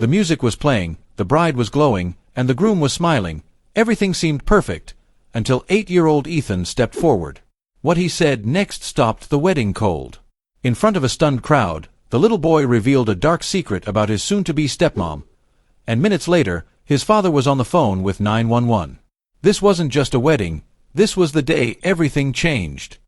The music was playing, the bride was glowing, and the groom was smiling. Everything seemed perfect, until 8-year-old Ethan stepped forward. What he said next stopped the wedding cold. In front of a stunned crowd, the little boy revealed a dark secret about his soon-to-be stepmom, and minutes later, his father was on the phone with 911. This wasn't just a wedding, this was the day everything changed.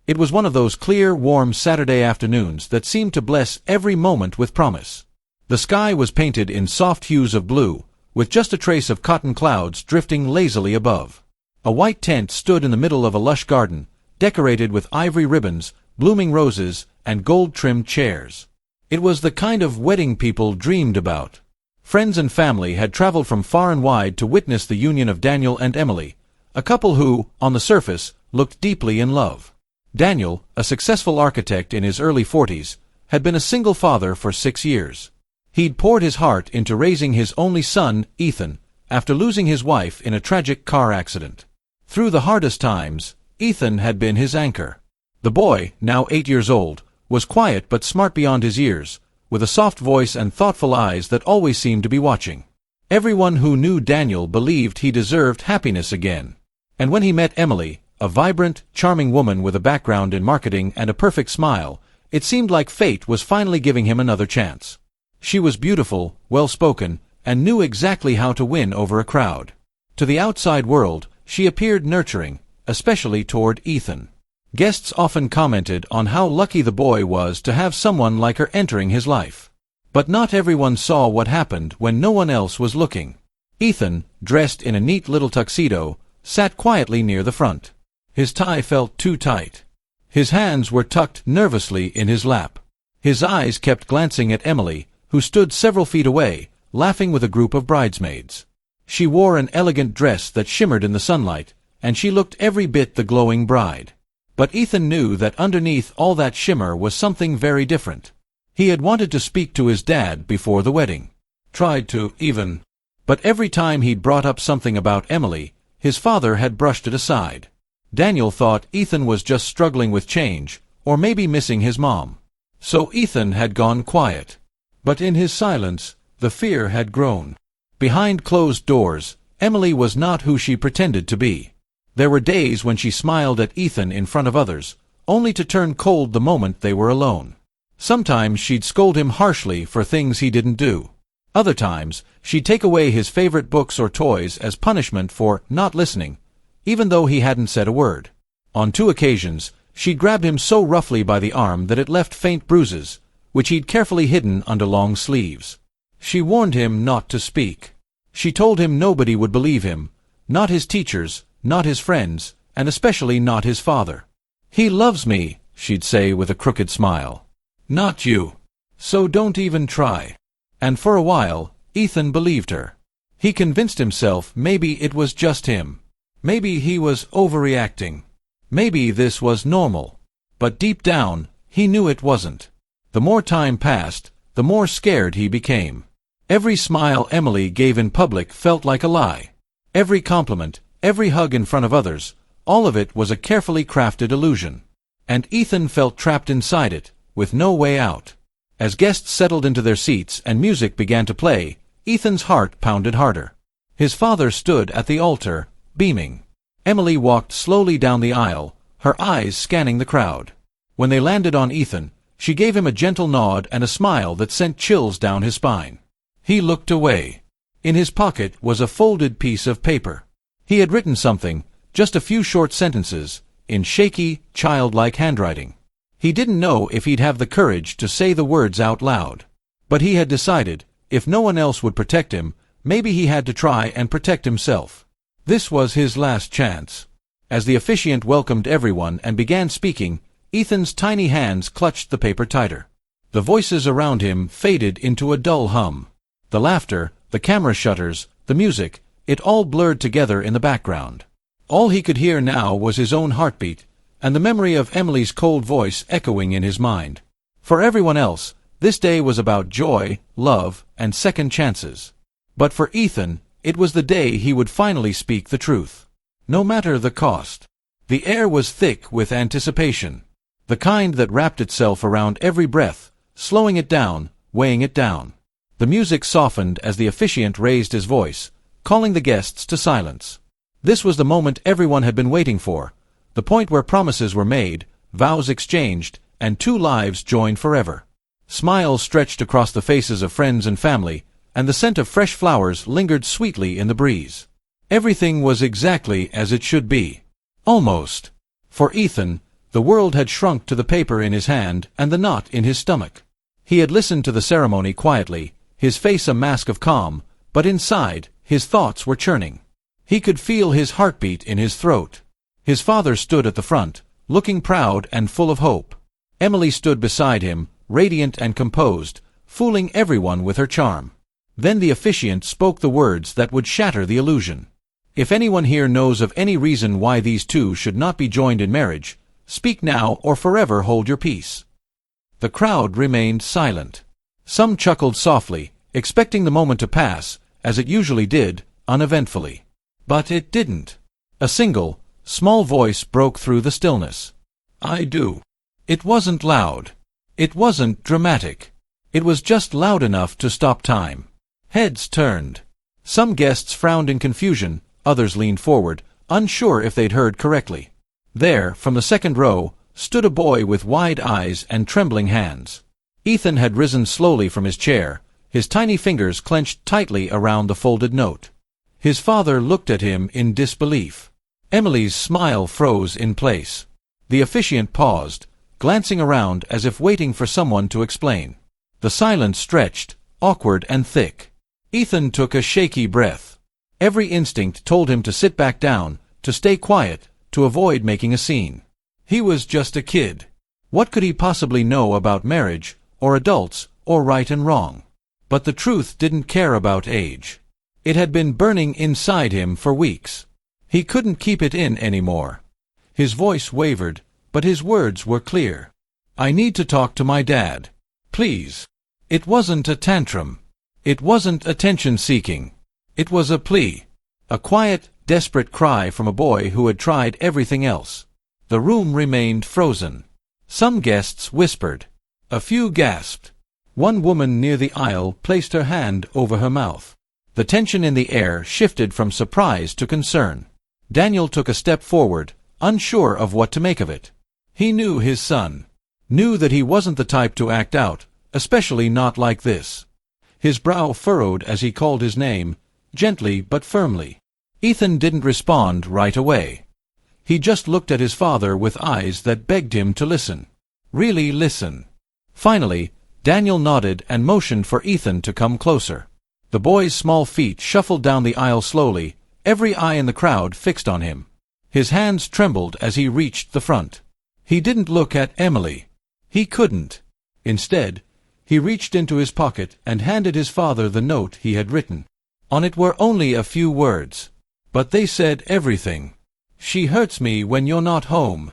It was one of those clear, warm Saturday afternoons that seemed to bless every moment with promise. The sky was painted in soft hues of blue, with just a trace of cotton clouds drifting lazily above. A white tent stood in the middle of a lush garden, decorated with ivory ribbons, blooming roses, and gold-trimmed chairs. It was the kind of wedding people dreamed about. Friends and family had traveled from far and wide to witness the union of Daniel and Emily, a couple who, on the surface, looked deeply in love. Daniel, a successful architect in his early 40s, had been a single father for 6 years. He'd poured his heart into raising his only son, Ethan, after losing his wife in a tragic car accident. Through the hardest times, Ethan had been his anchor. The boy, now 8 years old, was quiet but smart beyond his years, with a soft voice and thoughtful eyes that always seemed to be watching. Everyone who knew Daniel believed he deserved happiness again. And when he met Emily, a vibrant, charming woman with a background in marketing and a perfect smile, it seemed like fate was finally giving him another chance. She was beautiful, well-spoken, and knew exactly how to win over a crowd. To the outside world, she appeared nurturing, especially toward Ethan. Guests often commented on how lucky the boy was to have someone like her entering his life. But not everyone saw what happened when no one else was looking. Ethan, dressed in a neat little tuxedo, sat quietly near the front. His tie felt too tight. His hands were tucked nervously in his lap. His eyes kept glancing at Emily, who stood several feet away, laughing with a group of bridesmaids. She wore an elegant dress that shimmered in the sunlight, and she looked every bit the glowing bride. But Ethan knew that underneath all that shimmer was something very different. He had wanted to speak to his dad before the wedding. Tried to, even. But every time he'd brought up something about Emily, his father had brushed it aside. Daniel thought Ethan was just struggling with change, or maybe missing his mom. So Ethan had gone quiet. But in his silence, the fear had grown. Behind closed doors, Emily was not who she pretended to be. There were days when she smiled at Ethan in front of others, only to turn cold the moment they were alone. Sometimes she'd scold him harshly for things he didn't do. Other times, she'd take away his favorite books or toys as punishment for not listening, even though he hadn't said a word. On 2 occasions, she'd grabbed him so roughly by the arm that it left faint bruises, which he'd carefully hidden under long sleeves. She warned him not to speak. She told him nobody would believe him, not his teachers, not his friends, and especially not his father. "He loves me," she'd say with a crooked smile. "Not you. So don't even try." And for a while, Ethan believed her. He convinced himself maybe it was just him. Maybe he was overreacting. Maybe this was normal. But deep down, he knew it wasn't. The more time passed, the more scared he became. Every smile Emily gave in public felt like a lie. Every compliment, every hug in front of others, all of it was a carefully crafted illusion. And Ethan felt trapped inside it, with no way out. As guests settled into their seats and music began to play, Ethan's heart pounded harder. His father stood at the altar, beaming. Emily walked slowly down the aisle, her eyes scanning the crowd. When they landed on Ethan, she gave him a gentle nod and a smile that sent chills down his spine. He looked away. In his pocket was a folded piece of paper. He had written something, just a few short sentences, in shaky, childlike handwriting. He didn't know if he'd have the courage to say the words out loud. But he had decided, if no one else would protect him, maybe he had to try and protect himself. This was his last chance. As the officiant welcomed everyone and began speaking, Ethan's tiny hands clutched the paper tighter. The voices around him faded into a dull hum. The laughter, the camera shutters, the music, it all blurred together in the background. All he could hear now was his own heartbeat, and the memory of Emily's cold voice echoing in his mind. For everyone else, this day was about joy, love, and second chances. But for Ethan, it was the day he would finally speak the truth. No matter the cost. The air was thick with anticipation. The kind that wrapped itself around every breath, slowing it down, weighing it down. The music softened as the officiant raised his voice, calling the guests to silence. This was the moment everyone had been waiting for, the point where promises were made, vows exchanged, and two lives joined forever. Smiles stretched across the faces of friends and family, and the scent of fresh flowers lingered sweetly in the breeze. Everything was exactly as it should be. Almost. For Ethan, the world had shrunk to the paper in his hand and the knot in his stomach. He had listened to the ceremony quietly, his face a mask of calm, but inside, his thoughts were churning. He could feel his heartbeat in his throat. His father stood at the front, looking proud and full of hope. Emily stood beside him, radiant and composed, fooling everyone with her charm. Then the officiant spoke the words that would shatter the illusion. If anyone here knows of any reason why these two should not be joined in marriage, speak now or forever hold your peace. The crowd remained silent. Some chuckled softly, expecting the moment to pass, as it usually did, uneventfully. But it didn't. A single, small voice broke through the stillness. "I do." It wasn't loud. It wasn't dramatic. It was just loud enough to stop time. Heads turned. Some guests frowned in confusion, others leaned forward, unsure if they'd heard correctly. There, from the second row, stood a boy with wide eyes and trembling hands. Ethan had risen slowly from his chair, his tiny fingers clenched tightly around the folded note. His father looked at him in disbelief. Emily's smile froze in place. The officiant paused, glancing around as if waiting for someone to explain. The silence stretched, awkward and thick. Ethan took a shaky breath. Every instinct told him to sit back down, to stay quiet, to avoid making a scene. He was just a kid. What could he possibly know about marriage, or adults, or right and wrong? But the truth didn't care about age. It had been burning inside him for weeks. He couldn't keep it in anymore. His voice wavered, but his words were clear. "I need to talk to my dad. Please." It wasn't a tantrum. It wasn't attention-seeking. It was a plea. A quiet, desperate cry from a boy who had tried everything else. The room remained frozen. Some guests whispered. A few gasped. One woman near the aisle placed her hand over her mouth. The tension in the air shifted from surprise to concern. Daniel took a step forward, unsure of what to make of it. He knew his son. Knew that he wasn't the type to act out, especially not like this. His brow furrowed as he called his name, gently but firmly. Ethan didn't respond right away. He just looked at his father with eyes that begged him to listen. Really listen. Finally, Daniel nodded and motioned for Ethan to come closer. The boy's small feet shuffled down the aisle slowly, every eye in the crowd fixed on him. His hands trembled as he reached the front. He didn't look at Emily. He couldn't. Instead, he reached into his pocket and handed his father the note he had written. On it were only a few words, but they said everything. "She hurts me when you're not home."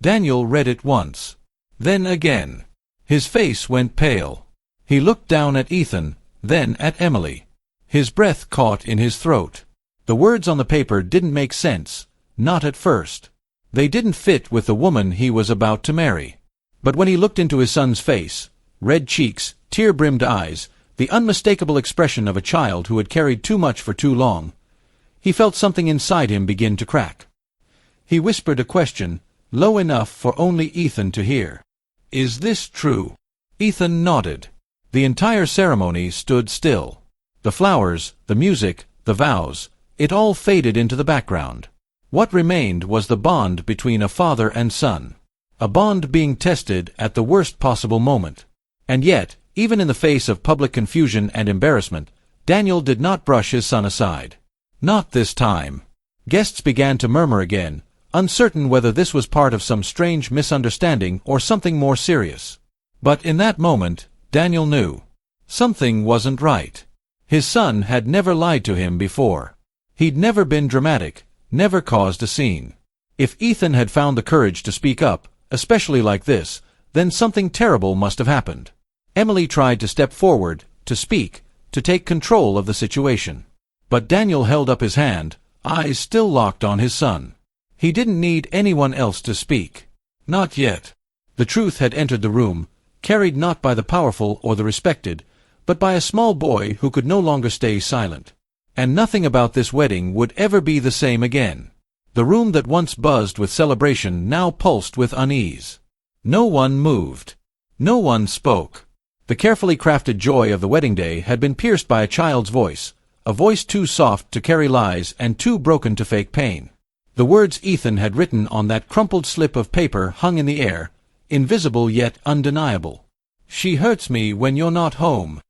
Daniel read it once. Then again. His face went pale. He looked down at Ethan, then at Emily. His breath caught in his throat. The words on the paper didn't make sense, not at first. They didn't fit with the woman he was about to marry. But when he looked into his son's face, red cheeks, tear-brimmed eyes, the unmistakable expression of a child who had carried too much for too long, he felt something inside him begin to crack. He whispered a question, low enough for only Ethan to hear. "Is this true?" Ethan nodded. The entire ceremony stood still. The flowers, the music, the vows, it all faded into the background. What remained was the bond between a father and son. A bond being tested at the worst possible moment. And yet, even in the face of public confusion and embarrassment, Daniel did not brush his son aside. Not this time. Guests began to murmur again, uncertain whether this was part of some strange misunderstanding or something more serious. But in that moment, Daniel knew. Something wasn't right. His son had never lied to him before. He'd never been dramatic, never caused a scene. If Ethan had found the courage to speak up, especially like this, then something terrible must have happened. Emily tried to step forward, to speak, to take control of the situation. But Daniel held up his hand, eyes still locked on his son. He didn't need anyone else to speak. Not yet. The truth had entered the room, carried not by the powerful or the respected, but by a small boy who could no longer stay silent. And nothing about this wedding would ever be the same again. The room that once buzzed with celebration now pulsed with unease. No one moved. No one spoke. The carefully crafted joy of the wedding day had been pierced by a child's voice, a voice too soft to carry lies and too broken to fake pain. The words Ethan had written on that crumpled slip of paper hung in the air, invisible yet undeniable. "She hurts me when you're not home."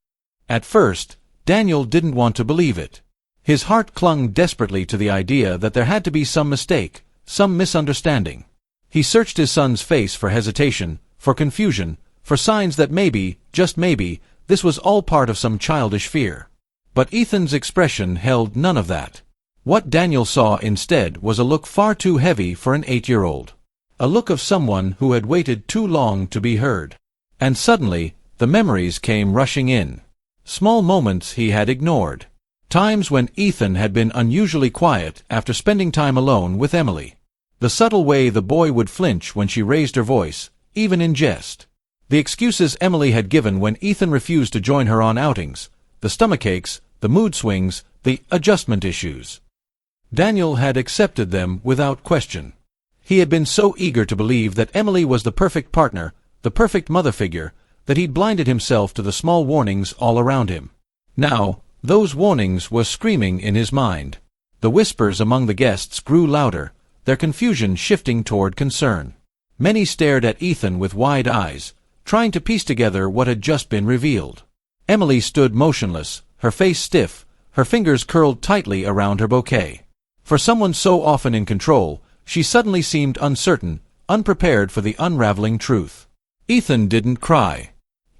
At first, Daniel didn't want to believe it. His heart clung desperately to the idea that there had to be some mistake, some misunderstanding. He searched his son's face for hesitation, for confusion, for signs that maybe, just maybe, this was all part of some childish fear. But Ethan's expression held none of that. What Daniel saw instead was a look far too heavy for an 8-year-old. A look of someone who had waited too long to be heard. And suddenly, the memories came rushing in. Small moments he had ignored. Times when Ethan had been unusually quiet after spending time alone with Emily. The subtle way the boy would flinch when she raised her voice, even in jest. The excuses Emily had given when Ethan refused to join her on outings. The stomachaches, the mood swings, the adjustment issues. Daniel had accepted them without question. He had been so eager to believe that Emily was the perfect partner, the perfect mother figure, that he'd blinded himself to the small warnings all around him. Now, those warnings were screaming in his mind. The whispers among the guests grew louder, their confusion shifting toward concern. Many stared at Ethan with wide eyes, trying to piece together what had just been revealed. Emily stood motionless, her face stiff, her fingers curled tightly around her bouquet. For someone so often in control, she suddenly seemed uncertain, unprepared for the unraveling truth. Ethan didn't cry.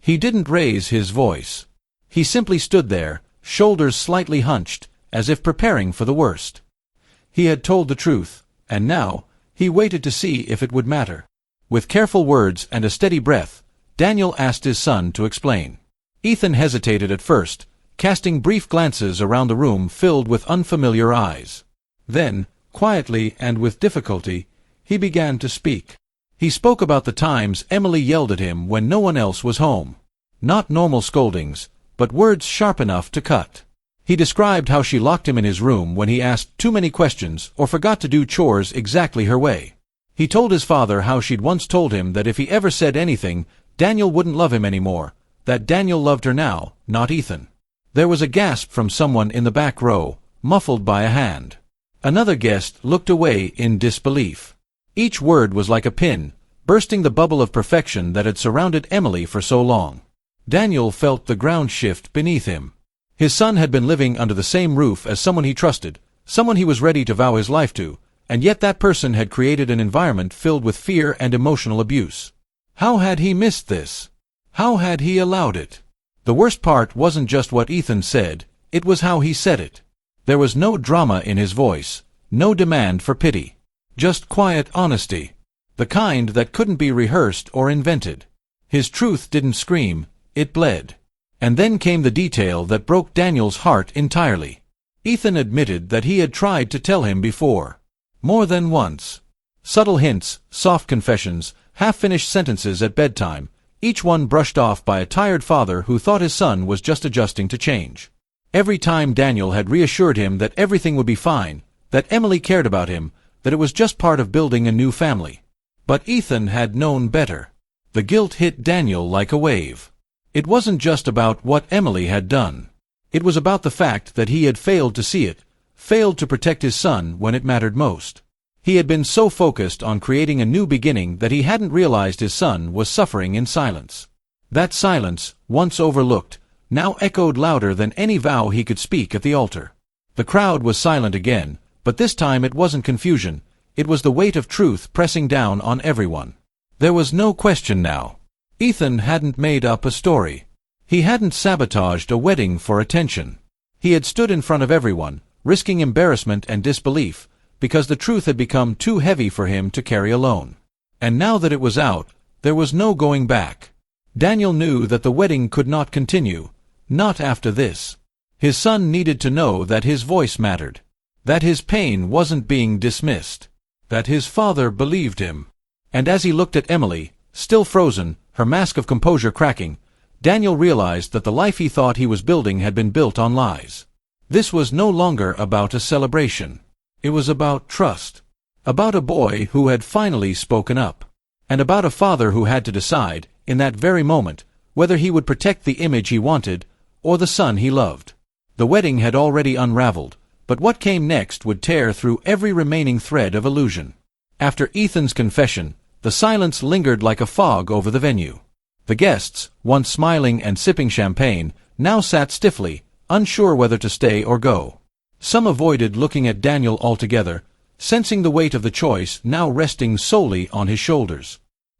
He didn't raise his voice. He simply stood there, shoulders slightly hunched, as if preparing for the worst. He had told the truth, and now, he waited to see if it would matter. With careful words and a steady breath, Daniel asked his son to explain. Ethan hesitated at first, casting brief glances around the room filled with unfamiliar eyes. Then, quietly and with difficulty, he began to speak. He spoke about the times Emily yelled at him when no one else was home. Not normal scoldings, but words sharp enough to cut. He described how she locked him in his room when he asked too many questions or forgot to do chores exactly her way. He told his father how she'd once told him that if he ever said anything, Daniel wouldn't love him anymore, that Daniel loved her now, not Ethan. There was a gasp from someone in the back row, muffled by a hand. Another guest looked away in disbelief. Each word was like a pin, bursting the bubble of perfection that had surrounded Emily for so long. Daniel felt the ground shift beneath him. His son had been living under the same roof as someone he trusted, someone he was ready to vow his life to, and yet that person had created an environment filled with fear and emotional abuse. How had he missed this? How had he allowed it? The worst part wasn't just what Ethan said, it was how he said it. There was no drama in his voice, no demand for pity. Just quiet honesty. The kind that couldn't be rehearsed or invented. His truth didn't scream, it bled. And then came the detail that broke Daniel's heart entirely. Ethan admitted that he had tried to tell him before. More than once. Subtle hints, soft confessions, half-finished sentences at bedtime, each one brushed off by a tired father who thought his son was just adjusting to change. Every time Daniel had reassured him that everything would be fine, that Emily cared about him, that it was just part of building a new family. But Ethan had known better. The guilt hit Daniel like a wave. It wasn't just about what Emily had done. It was about the fact that he had failed to see it, failed to protect his son when it mattered most. He had been so focused on creating a new beginning that he hadn't realized his son was suffering in silence. That silence, once overlooked, now echoed louder than any vow he could speak at the altar. The crowd was silent again, but this time it wasn't confusion, it was the weight of truth pressing down on everyone. There was no question now. Ethan hadn't made up a story. He hadn't sabotaged a wedding for attention. He had stood in front of everyone, risking embarrassment and disbelief, because the truth had become too heavy for him to carry alone. And now that it was out, there was no going back. Daniel knew that the wedding could not continue, not after this. His son needed to know that his voice mattered, that his pain wasn't being dismissed, that his father believed him. And as he looked at Emily, still frozen, her mask of composure cracking, Daniel realized that the life he thought he was building had been built on lies. This was no longer about a celebration. It was about trust. About a boy who had finally spoken up. And about a father who had to decide, in that very moment, whether he would protect the image he wanted, or the son he loved. The wedding had already unraveled, but what came next would tear through every remaining thread of illusion. After Ethan's confession, the silence lingered like a fog over the venue. The guests, once smiling and sipping champagne, now sat stiffly, unsure whether to stay or go. Some avoided looking at Daniel altogether, sensing the weight of the choice now resting solely on his shoulders.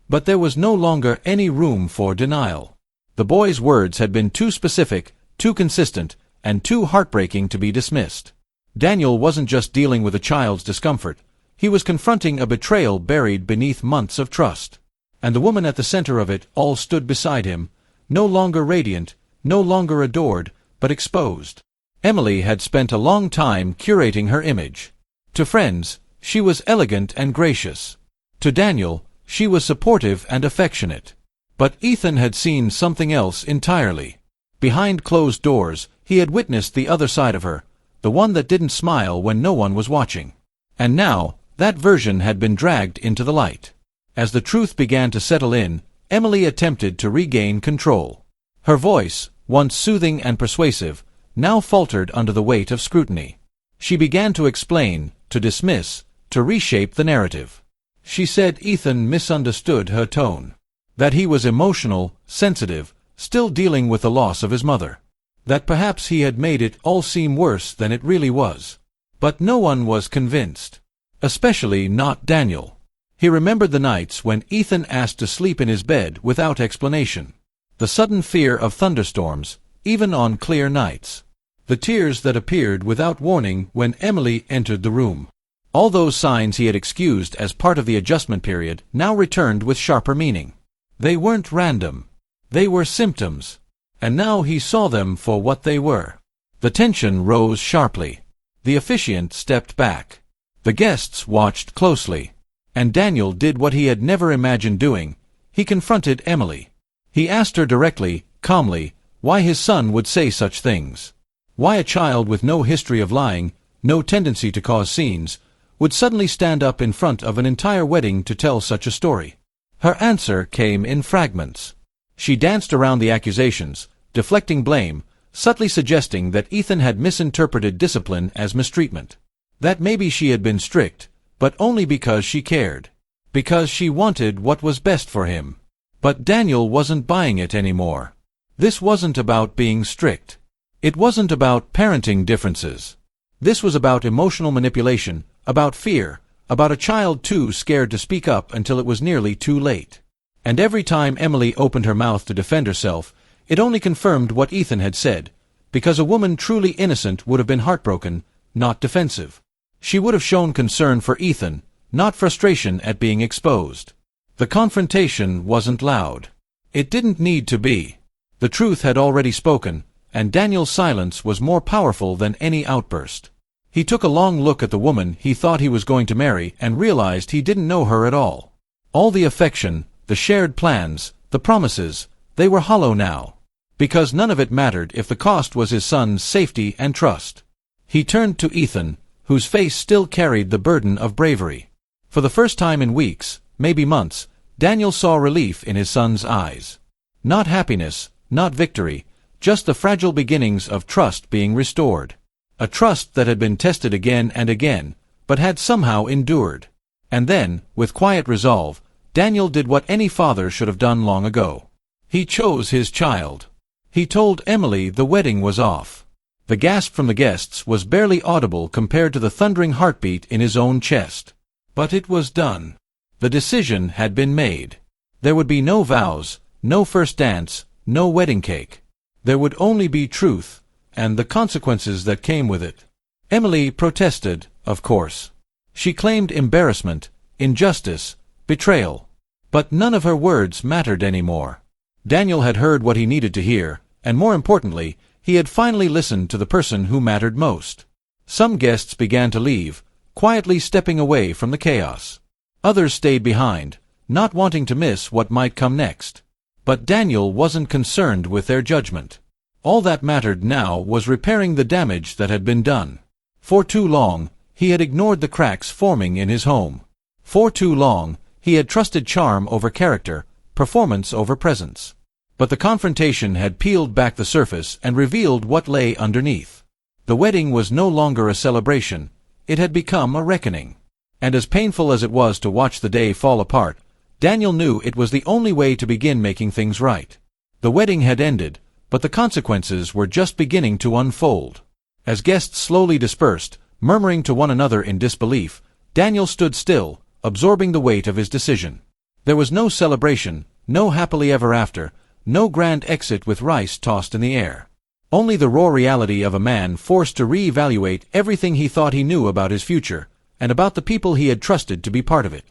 But there was no longer any room for denial. The boy's words had been too specific, too consistent, and too heartbreaking to be dismissed. Daniel wasn't just dealing with a child's discomfort. He was confronting a betrayal buried beneath months of trust. And the woman at the center of it all stood beside him, no longer radiant, no longer adored, but exposed. Emily had spent a long time curating her image. To friends, she was elegant and gracious. To Daniel, she was supportive and affectionate. But Ethan had seen something else entirely. Behind closed doors, he had witnessed the other side of her, the one that didn't smile when no one was watching. And now, that version had been dragged into the light. As the truth began to settle in, Emily attempted to regain control. Her voice, once soothing and persuasive, now faltered under the weight of scrutiny. She began to explain, to dismiss, to reshape the narrative. She said Ethan misunderstood her tone. That he was emotional, sensitive, still dealing with the loss of his mother. That perhaps he had made it all seem worse than it really was. But no one was convinced. Especially not Daniel. He remembered the nights when Ethan asked to sleep in his bed without explanation. The sudden fear of thunderstorms, even on clear nights. The tears that appeared without warning when Emily entered the room. All those signs he had excused as part of the adjustment period now returned with sharper meaning. They weren't random. They were symptoms. And now he saw them for what they were. The tension rose sharply. The officiant stepped back. The guests watched closely. And Daniel did what he had never imagined doing. He confronted Emily. He asked her directly, calmly, why his son would say such things. Why a child with no history of lying, no tendency to cause scenes, would suddenly stand up in front of an entire wedding to tell such a story. Her answer came in fragments. She danced around the accusations, deflecting blame, subtly suggesting that Ethan had misinterpreted discipline as mistreatment. That maybe she had been strict, but only because she cared. Because she wanted what was best for him. But Daniel wasn't buying it anymore. This wasn't about being strict. It wasn't about parenting differences. This was about emotional manipulation, about fear, about a child too scared to speak up until it was nearly too late. And every time Emily opened her mouth to defend herself, it only confirmed what Ethan had said, because a woman truly innocent would have been heartbroken, not defensive. She would have shown concern for Ethan, not frustration at being exposed. The confrontation wasn't loud. It didn't need to be. The truth had already spoken, and Daniel's silence was more powerful than any outburst. He took a long look at the woman he thought he was going to marry and realized he didn't know her at all. All the affection, the shared plans, the promises, they were hollow now. Because none of it mattered if the cost was his son's safety and trust. He turned to Ethan, whose face still carried the burden of bravery. For the first time in weeks, maybe months, Daniel saw relief in his son's eyes. Not happiness, not victory, just the fragile beginnings of trust being restored. A trust that had been tested again and again, but had somehow endured. And then, with quiet resolve, Daniel did what any father should have done long ago. He chose his child. He told Emily the wedding was off. The gasp from the guests was barely audible compared to the thundering heartbeat in his own chest. But it was done. The decision had been made. There would be no vows, no first dance, no wedding cake. There would only be truth, and the consequences that came with it. Emily protested, of course. She claimed embarrassment, injustice, betrayal. But none of her words mattered anymore. Daniel had heard what he needed to hear, and more importantly, he had finally listened to the person who mattered most. Some guests began to leave, quietly stepping away from the chaos. Others stayed behind, not wanting to miss what might come next. But Daniel wasn't concerned with their judgment. All that mattered now was repairing the damage that had been done. For too long, he had ignored the cracks forming in his home. For too long, he had trusted charm over character, performance over presence. But the confrontation had peeled back the surface and revealed what lay underneath. The wedding was no longer a celebration, it had become a reckoning. And as painful as it was to watch the day fall apart, Daniel knew it was the only way to begin making things right. The wedding had ended, but the consequences were just beginning to unfold. As guests slowly dispersed, murmuring to one another in disbelief, Daniel stood still, absorbing the weight of his decision. There was no celebration, no happily ever after, no grand exit with rice tossed in the air. Only the raw reality of a man forced to re-evaluate everything he thought he knew about his future, and about the people he had trusted to be part of it.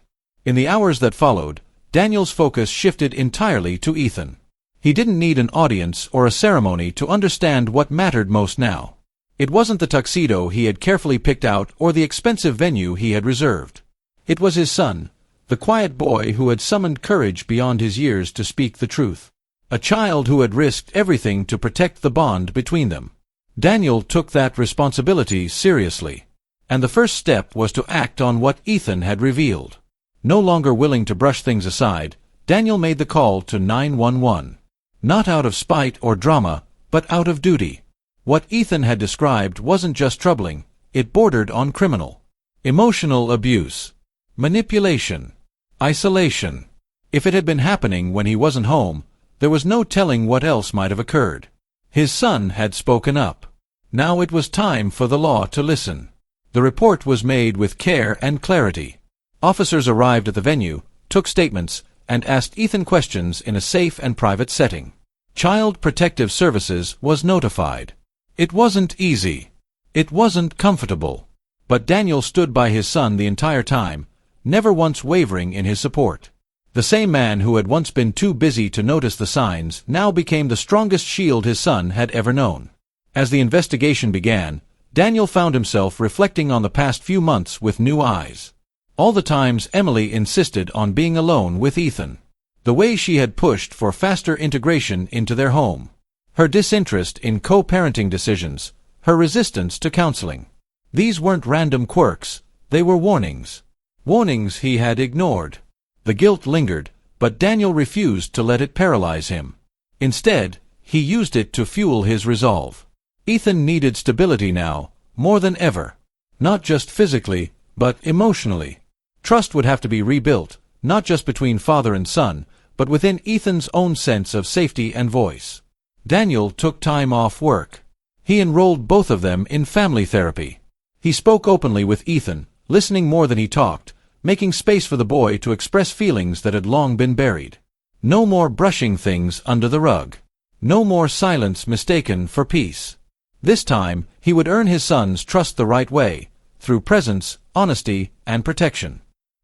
In the hours that followed, Daniel's focus shifted entirely to Ethan. He didn't need an audience or a ceremony to understand what mattered most now. It wasn't the tuxedo he had carefully picked out or the expensive venue he had reserved. It was his son, the quiet boy who had summoned courage beyond his years to speak the truth. A child who had risked everything to protect the bond between them. Daniel took that responsibility seriously. And the first step was to act on what Ethan had revealed. No longer willing to brush things aside, Daniel made the call to 911. Not out of spite or drama, but out of duty. What Ethan had described wasn't just troubling, it bordered on criminal. Emotional abuse. Manipulation. Isolation. If it had been happening when he wasn't home, there was no telling what else might have occurred. His son had spoken up. Now it was time for the law to listen. The report was made with care and clarity. Officers arrived at the venue, took statements, and asked Ethan questions in a safe and private setting. Child Protective Services was notified. It wasn't easy. It wasn't comfortable. But Daniel stood by his son the entire time, never once wavering in his support. The same man who had once been too busy to notice the signs now became the strongest shield his son had ever known. As the investigation began, Daniel found himself reflecting on the past few months with new eyes. All the times Emily insisted on being alone with Ethan. The way she had pushed for faster integration into their home. Her disinterest in co-parenting decisions. Her resistance to counseling. These weren't random quirks, they were warnings. Warnings he had ignored. The guilt lingered, but Daniel refused to let it paralyze him. Instead, he used it to fuel his resolve. Ethan needed stability now, more than ever. Not just physically, but emotionally. Trust would have to be rebuilt, not just between father and son, but within Ethan's own sense of safety and voice. Daniel took time off work. He enrolled both of them in family therapy. He spoke openly with Ethan, listening more than he talked, making space for the boy to express feelings that had long been buried. No more brushing things under the rug. No more silence mistaken for peace. This time, he would earn his son's trust the right way, through presence, honesty, and protection.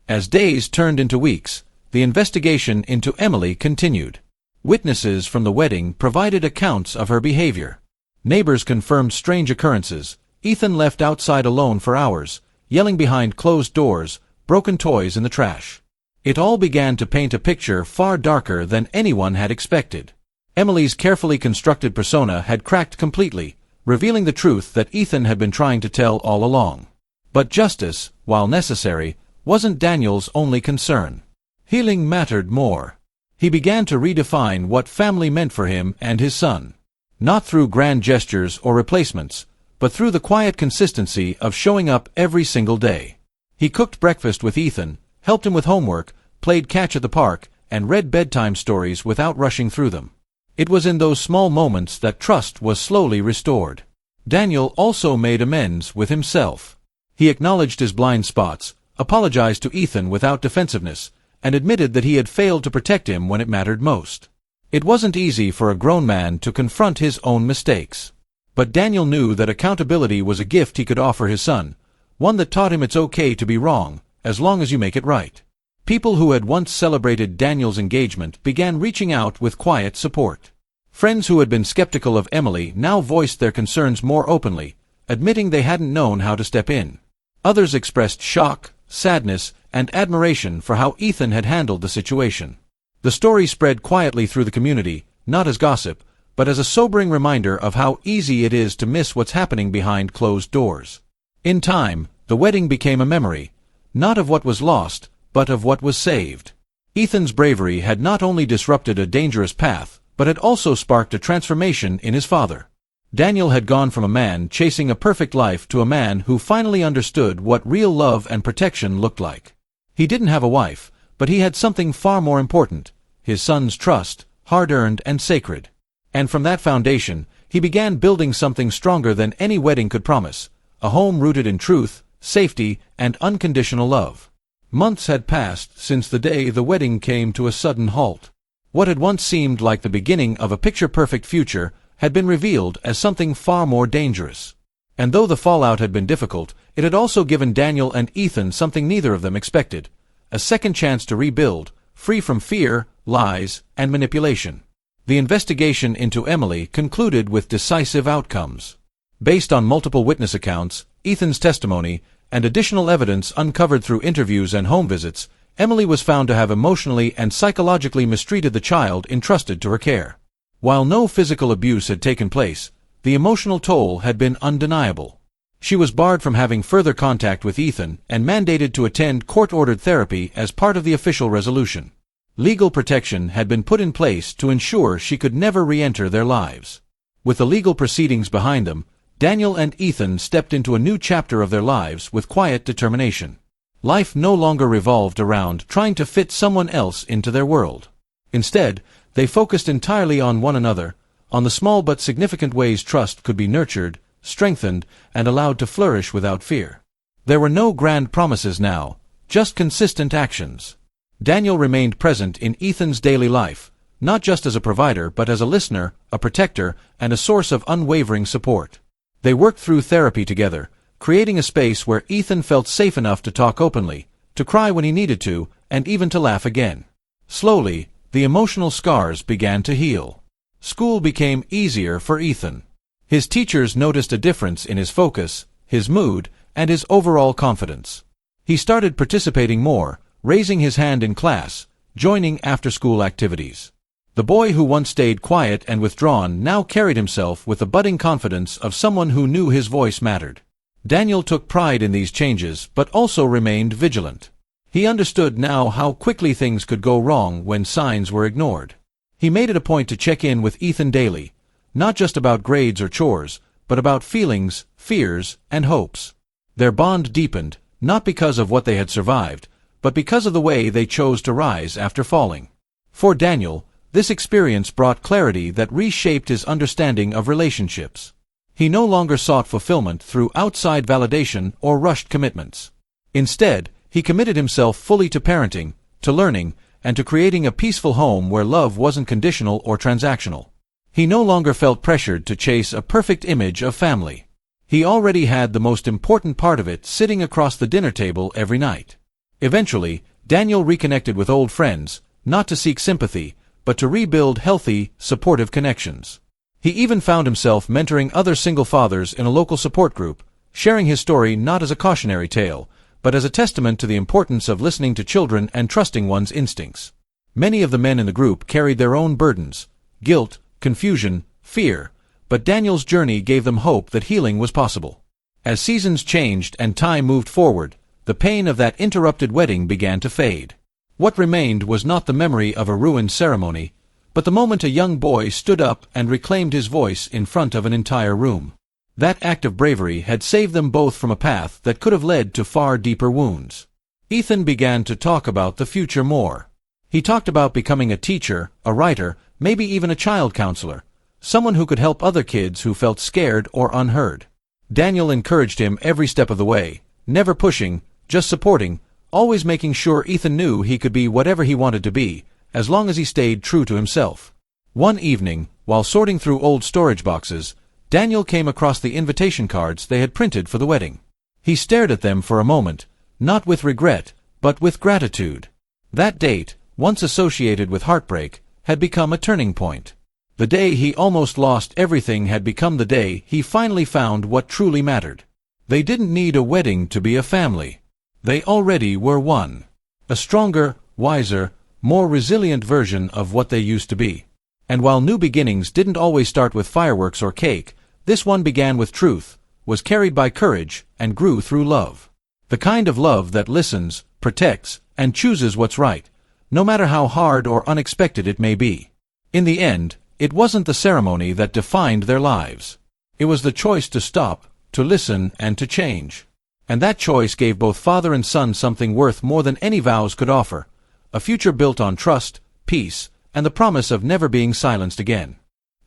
As days turned into weeks, the investigation into Emily continued. Witnesses from the wedding provided accounts of her behavior. Neighbors confirmed strange occurrences. Ethan left outside alone for hours, yelling behind closed doors, broken toys in the trash. It all began to paint a picture far darker than anyone had expected. Emily's carefully constructed persona had cracked completely, revealing the truth that Ethan had been trying to tell all along. But justice, while necessary, wasn't Daniel's only concern. Healing mattered more. He began to redefine what family meant for him and his son. Not through grand gestures or replacements, but through the quiet consistency of showing up every single day. He cooked breakfast with Ethan, helped him with homework, played catch at the park, and read bedtime stories without rushing through them. It was in those small moments that trust was slowly restored. Daniel also made amends with himself. He acknowledged his blind spots, apologized to Ethan without defensiveness, and admitted that he had failed to protect him when it mattered most. It wasn't easy for a grown man to confront his own mistakes. But Daniel knew that accountability was a gift he could offer his son, one that taught him it's okay to be wrong, as long as you make it right. People who had once celebrated Daniel's engagement began reaching out with quiet support. Friends who had been skeptical of Emily now voiced their concerns more openly, admitting they hadn't known how to step in. Others expressed shock, sadness, and admiration for how Ethan had handled the situation. The story spread quietly through the community, not as gossip, but as a sobering reminder of how easy it is to miss what's happening behind closed doors. In time, the wedding became a memory, not of what was lost, but of what was saved. Ethan's bravery had not only disrupted a dangerous path, but had also sparked a transformation in his father. Daniel had gone from a man chasing a perfect life to a man who finally understood what real love and protection looked like. He didn't have a wife, but he had something far more important: his son's trust, hard-earned and sacred. And from that foundation, he began building something stronger than any wedding could promise: a home rooted in truth, safety, and unconditional love. Months had passed since the day the wedding came to a sudden halt. What had once seemed like the beginning of a picture-perfect future had been revealed as something far more dangerous. And though the fallout had been difficult, it had also given Daniel and Ethan something neither of them expected: a second chance to rebuild, free from fear, lies, and manipulation. The investigation into Emily concluded with decisive outcomes. Based on multiple witness accounts, Ethan's testimony, and additional evidence uncovered through interviews and home visits, Emily was found to have emotionally and psychologically mistreated the child entrusted to her care. While no physical abuse had taken place, the emotional toll had been undeniable. She was barred from having further contact with Ethan and mandated to attend court-ordered therapy as part of the official resolution. Legal protection had been put in place to ensure she could never re-enter their lives. With the legal proceedings behind them, Daniel and Ethan stepped into a new chapter of their lives with quiet determination. Life no longer revolved around trying to fit someone else into their world. Instead, they focused entirely on one another, on the small but significant ways trust could be nurtured, strengthened, and allowed to flourish without fear. There were no grand promises now, just consistent actions. Daniel remained present in Ethan's daily life, not just as a provider but as a listener, a protector, and a source of unwavering support. They worked through therapy together, creating a space where Ethan felt safe enough to talk openly, to cry when he needed to, and even to laugh again. Slowly, the emotional scars began to heal. School became easier for Ethan. His teachers noticed a difference in his focus, his mood, and his overall confidence. He started participating more, raising his hand in class, joining after-school activities. The boy who once stayed quiet and withdrawn now carried himself with the budding confidence of someone who knew his voice mattered. Daniel took pride in these changes but also remained vigilant. He understood now how quickly things could go wrong when signs were ignored. He made it a point to check in with Ethan daily, not just about grades or chores, but about feelings, fears, and hopes. Their bond deepened, not because of what they had survived, but because of the way they chose to rise after falling. For Daniel, this experience brought clarity that reshaped his understanding of relationships. He no longer sought fulfillment through outside validation or rushed commitments. Instead, he committed himself fully to parenting, to learning, and to creating a peaceful home where love wasn't conditional or transactional. He no longer felt pressured to chase a perfect image of family. He already had the most important part of it sitting across the dinner table every night. Eventually, Daniel reconnected with old friends, not to seek sympathy, but to rebuild healthy, supportive connections. He even found himself mentoring other single fathers in a local support group, sharing his story not as a cautionary tale, but as a testament to the importance of listening to children and trusting one's instincts. Many of the men in the group carried their own burdens: guilt, confusion, fear, but Daniel's journey gave them hope that healing was possible. As seasons changed and time moved forward, the pain of that interrupted wedding began to fade. What remained was not the memory of a ruined ceremony, but the moment a young boy stood up and reclaimed his voice in front of an entire room. That act of bravery had saved them both from a path that could have led to far deeper wounds. Ethan began to talk about the future more. He talked about becoming a teacher, a writer, maybe even a child counselor, someone who could help other kids who felt scared or unheard. Daniel encouraged him every step of the way, never pushing, just supporting, always making sure Ethan knew he could be whatever he wanted to be, as long as he stayed true to himself. One evening, while sorting through old storage boxes, Daniel came across the invitation cards they had printed for the wedding. He stared at them for a moment, not with regret, but with gratitude. That date, once associated with heartbreak, had become a turning point. The day he almost lost everything had become the day he finally found what truly mattered. They didn't need a wedding to be a family. They already were one. A stronger, wiser, more resilient version of what they used to be. And while new beginnings didn't always start with fireworks or cake, this one began with truth, was carried by courage, and grew through love. The kind of love that listens, protects, and chooses what's right, no matter how hard or unexpected it may be. In the end, it wasn't the ceremony that defined their lives. It was the choice to stop, to listen, and to change. And that choice gave both father and son something worth more than any vows could offer, a future built on trust, peace, and the promise of never being silenced again.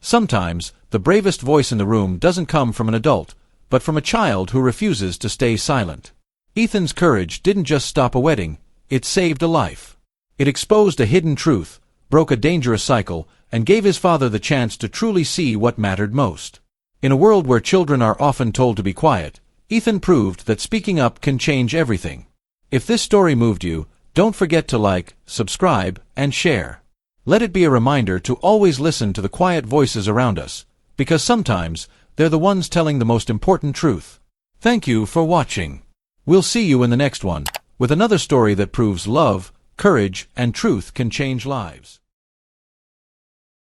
Sometimes, the bravest voice in the room doesn't come from an adult, but from a child who refuses to stay silent. Ethan's courage didn't just stop a wedding, it saved a life. It exposed a hidden truth, broke a dangerous cycle, and gave his father the chance to truly see what mattered most. In a world where children are often told to be quiet, Ethan proved that speaking up can change everything. If this story moved you, don't forget to like, subscribe, and share. Let it be a reminder to always listen to the quiet voices around us, because sometimes they're the ones telling the most important truth. Thank you for watching. We'll see you in the next one, with another story that proves love, courage, and truth can change lives.